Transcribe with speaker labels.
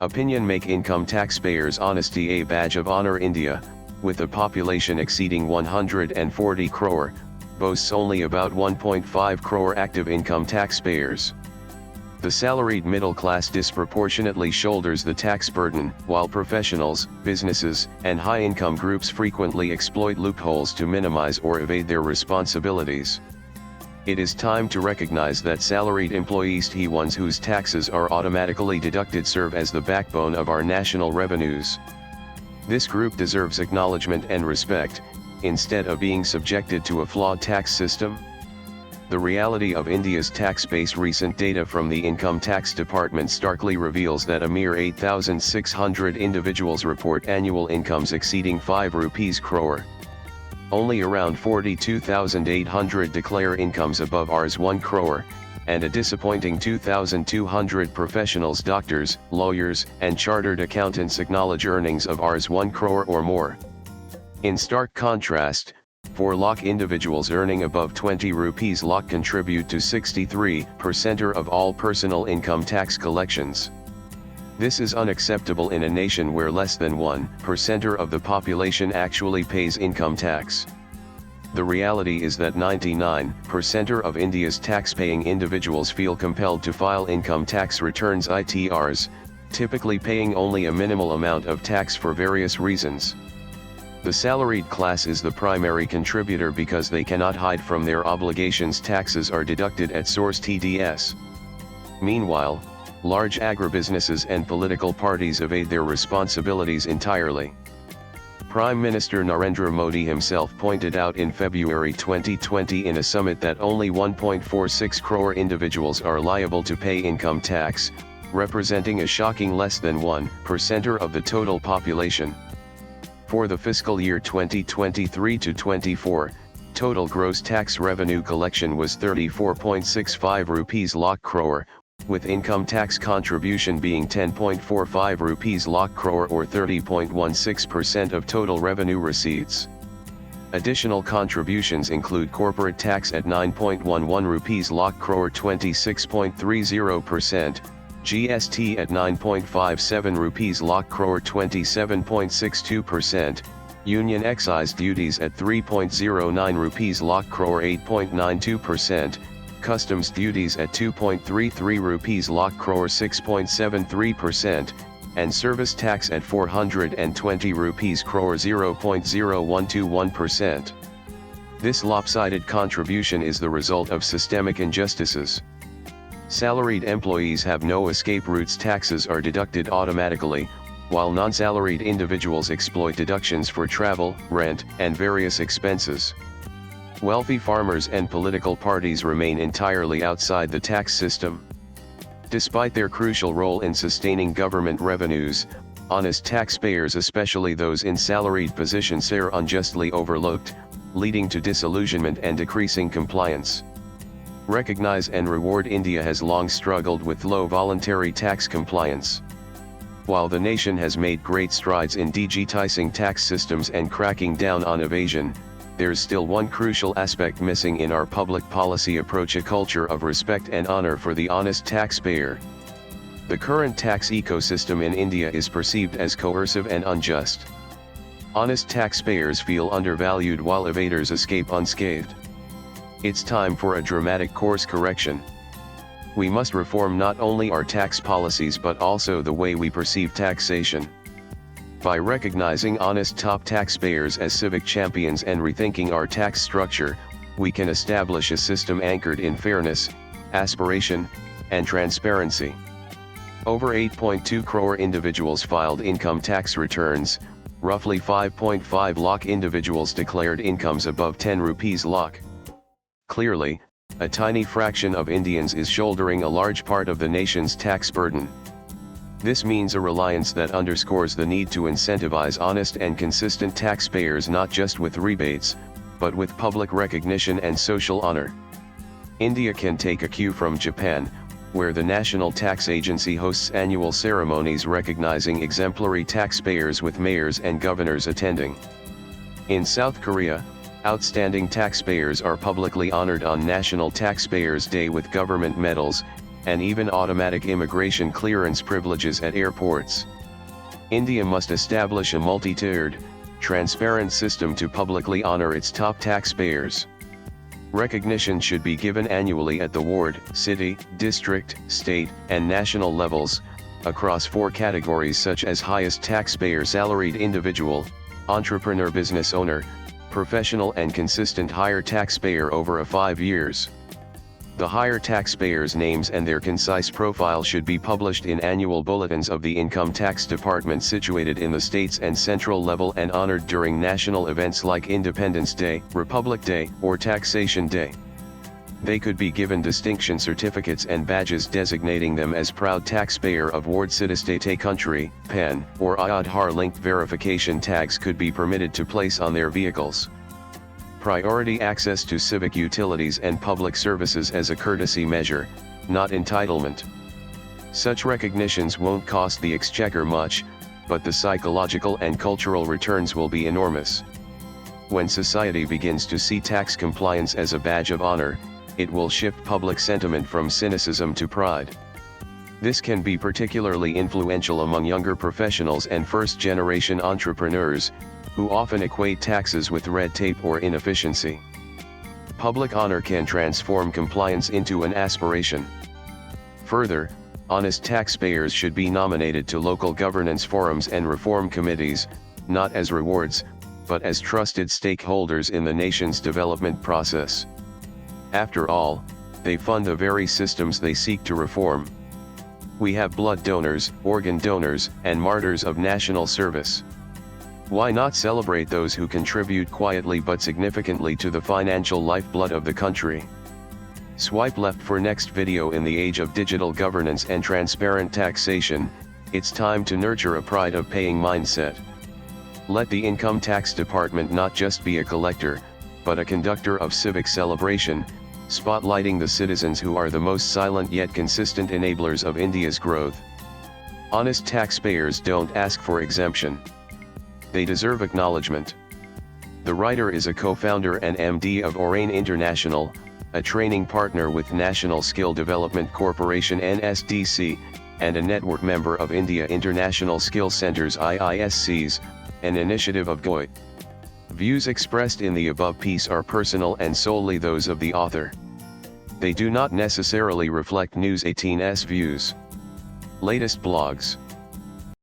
Speaker 1: Opinion make income taxpayers honesty a badge of honor. India, with a population exceeding 140 crore, boasts only about 1.5 crore active income taxpayers. The salaried middle class disproportionately shoulders the tax burden, while professionals, businesses, and high-income groups frequently exploit loopholes to minimize or evade their responsibilities. It is time to recognize that salaried employees, the ones whose taxes are automatically deducted, serve as the backbone of our national revenues. This group deserves acknowledgement and respect, instead of being subjected to a flawed tax system. The reality of India's tax base. Recent data from the Income Tax Department starkly reveals that a mere 8,600 individuals report annual incomes exceeding 5 rupees crore. Only around 42,800 declare incomes above Rs 1 crore, and a disappointing 2,200 professionals, doctors, lawyers, and chartered accountants acknowledge earnings of Rs 1 crore or more. In stark contrast, 4 lakh individuals earning above 20 rupees lakh contribute to 63% of all personal income tax collections. This is unacceptable in a nation where less than 1% of the population actually pays income tax. The reality is that 99% of India's tax-paying individuals feel compelled to file income tax returns (ITRs), typically paying only a minimal amount of tax for various reasons. The salaried class is the primary contributor because they cannot hide from their obligations. Taxes are deducted at source (TDS). Meanwhile, large agribusinesses and political parties evade their responsibilities entirely. Prime Minister Narendra Modi himself pointed out in February 2020 in a summit that only 1.46 crore individuals are liable to pay income tax, representing a shocking less than 1% of the total population. For the fiscal year 2023-24, total gross tax revenue collection was 34.65 rupees lakh crore, with income tax contribution being 10.45 rupees lakh crore or 30.16% of total revenue receipts. Additional contributions include corporate tax at 9.11 rupees lakh crore 26.30%, GST at 9.57 rupees lakh crore 27.62%, union excise duties at 3.09 rupees lakh crore 8.92%, customs duties at 2.33 rupees lakh crore 6.73%, and service tax at 420 rupees crore 0.0121%. This lopsided contribution is the result of systemic injustices. Salaried employees have no escape routes. Taxes are deducted automatically, while non-salaried individuals exploit deductions for travel, rent, and various expenses. Wealthy farmers and political parties remain entirely outside the tax system. Despite their crucial role in sustaining government revenues, honest taxpayers, especially those in salaried positions, are unjustly overlooked, leading to disillusionment and decreasing compliance. Recognize and reward. India has long struggled with low voluntary tax compliance. While the nation has made great strides in digitizing tax systems and cracking down on evasion, there's still one crucial aspect missing in our public policy approach: a culture of respect and honor for the honest taxpayer. The current tax ecosystem in India is perceived as coercive and unjust. Honest taxpayers feel undervalued while evaders escape unscathed. It's time for a dramatic course correction. We must reform not only our tax policies but also the way we perceive taxation. By recognizing honest top taxpayers as civic champions and rethinking our tax structure, we can establish a system anchored in fairness, aspiration, and transparency. Over 8.2 crore individuals filed income tax returns, roughly 5.5 lakh individuals declared incomes above 10 rupees lakh. Clearly, a tiny fraction of Indians is shouldering a large part of the nation's tax burden. This means a reliance that underscores the need to incentivize honest and consistent taxpayers, not just with rebates, but with public recognition and social honor. India can take a cue from Japan, where the National Tax Agency hosts annual ceremonies recognizing exemplary taxpayers with mayors and governors attending. In South Korea, outstanding taxpayers are publicly honored on National Taxpayers Day with government medals, and even automatic immigration clearance privileges at airports. India must establish a multi-tiered, transparent system to publicly honor its top taxpayers. Recognition should be given annually at the ward, city, district, state, and national levels, across 4 categories such as highest taxpayer salaried individual, entrepreneur business owner, professional and consistent higher taxpayer over a 5 years. The higher taxpayers' names and their concise profile should be published in annual bulletins of the Income Tax Department situated in the states and central level and honored during national events like Independence Day, Republic Day, or Taxation Day. They could be given distinction certificates and badges designating them as proud taxpayer of Ward City country, PAN, or Aadhaar-linked verification tags could be permitted to place on their vehicles. Priority access to civic utilities and public services as a courtesy measure, not entitlement. Such recognitions won't cost the exchequer much, but the psychological and cultural returns will be enormous. When society begins to see tax compliance as a badge of honor, it will shift public sentiment from cynicism to pride. This can be particularly influential among younger professionals and first-generation entrepreneurs, who often equate taxes with red tape or inefficiency. Public honor can transform compliance into an aspiration. Further, honest taxpayers should be nominated to local governance forums and reform committees, not as rewards, but as trusted stakeholders in the nation's development process. After all, they fund the very systems they seek to reform. We have blood donors, organ donors, and martyrs of national service. Why not celebrate those who contribute quietly but significantly to the financial lifeblood of the country? Swipe left for next video. In the age of digital governance and transparent taxation, it's time to nurture a pride of paying mindset. Let the Income Tax Department not just be a collector, but a conductor of civic celebration, spotlighting the citizens who are the most silent yet consistent enablers of India's growth. Honest taxpayers don't ask for exemption. They deserve acknowledgement. The writer is a co-founder and MD of Orain International, a training partner with National Skill Development Corporation (NSDC), and a network member of India International Skill Centers (IISCs), an initiative of GOI. Views expressed in the above piece are personal and solely those of the author. They do not necessarily reflect News 18's views. Latest blogs.